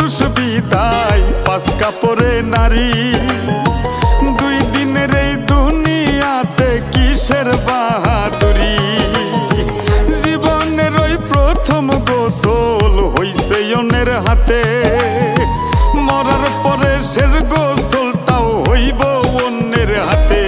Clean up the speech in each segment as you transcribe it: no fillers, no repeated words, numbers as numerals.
পুরুষ বিদায় পাঁচ কাপড়ে নারী। দুই দিনের এই দুনিয়াতে কিসের বাহাদুরি। জীবনের ওই প্রথম গোসল হইছে অন্যের হাতে, মরার পরে শের গোসলটাও হইব অন্যের হাতে।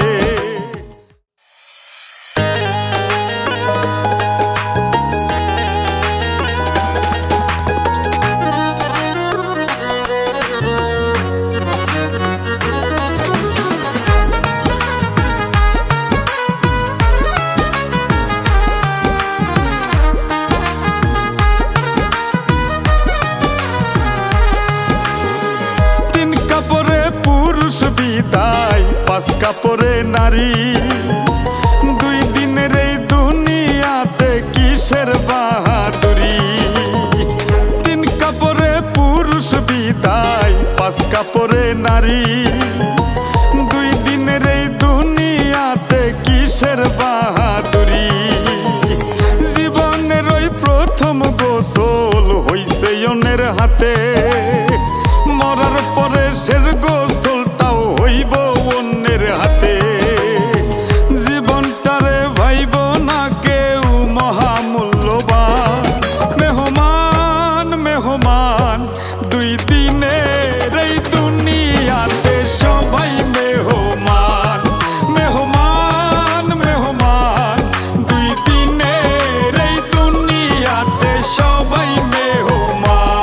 পাঁচ কাপড়ে নারী। দুই দিনের এই দুনিয়াতে কিসের বাহাদুরি। তিন কাপড়ে পুরুষ বিদায় পাঁচ কাপড়ে নারী। দুই দিনের এই দুনিয়াতে কিসের বাহাদুরি। জীবনের ওই প্রথম গোসল হইছে অন্যের হাতে, মরার পরে শের গোসলটাও হইব অন্যের হাতে। জীবনটারে ভাইব না কেউ মহামূল্যবান। মেহমান মেহমান দুই দিনের এই দুনিয়াতে সবাই মেহমান। মেহমান মেহমান দুই দিনের এই দুনিয়াতে সবাই মেহমান।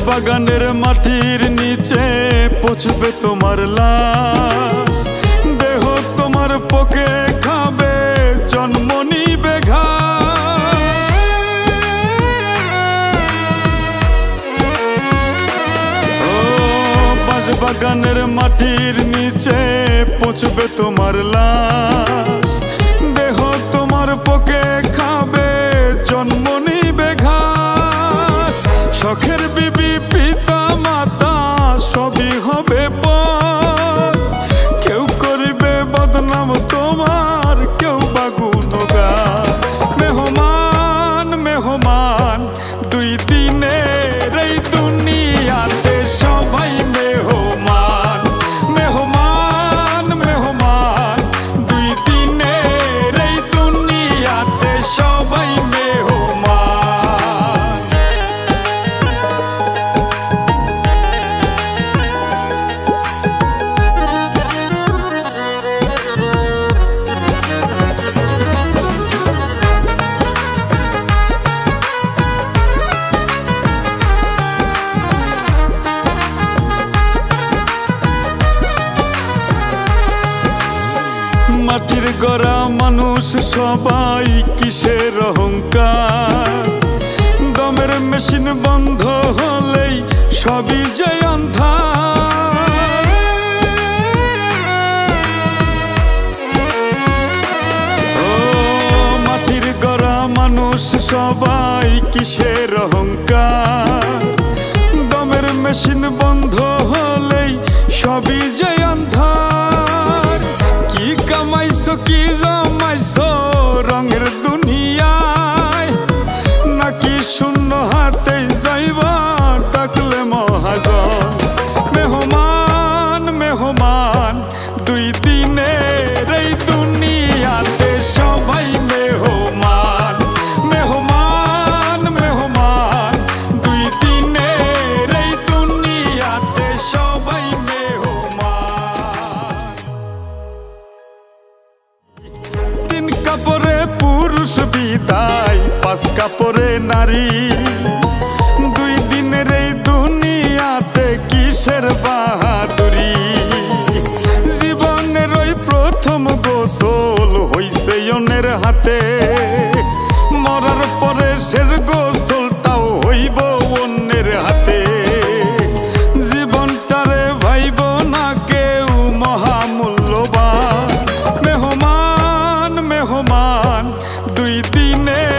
বাগানের মাটির নিচে পচবে তোমার লাশ। দেহ তোমার পোকে খাবে জন্ম নিবে ঘাস। ও বাগানের মাটির নিচে পচবে তোমার লাশ। দেহ তোমার পোকে খাবে জন্ম নিবে ঘাস। শখের বিবি পিতা মাতা সবই হবে পর। কেউ করিবে বদনাম তোমার, কেউ বা গুণগান। মেহমান মেহমান দুই দিনের এই দুনিয়াতে সবাই মেহমান। মেহমান মেহমান দুই দিনের এই দুনিয়াতে সবাই মেহমান। মাটির গড়া মানুষ সবাই কিসের অহংকার। দমের মেশিন বন্ধ হলেই সবই যে আন্ধার। ও মাটির গড়া মানুষ সবাই কিসের অহংকার। দমের মেশিন বন্ধ হলেই সবই যে আন্ধার। কি কামাইছো কি জমাইছো রঙের দুনিয়ায়, নাকি শূন্য হাতে যাইবা ডাকলে মহাজন। মেহমান মেহমান দুই দিনের এই দুনিয়াতে সবাই মেহমান। মেহমান মেহমান দুই দিনের এই দুনিয়াতে সবাই মেহমান। তিন কাপড়ে পুরুষ বিদায় পাঁচ কাপড়ে নারী। দুই দিনের এই দুনিয়াতে কিসের বাহাদুরি। জীবনের ওই প্রথম গোসল হইছে অন্যের হাতে, মরার পরে শের গোসলটাও হইব অন্যের হাতে। জীবনটারে ভাইব না কেউ মহামূল্যবান। বিধান 2 দিনে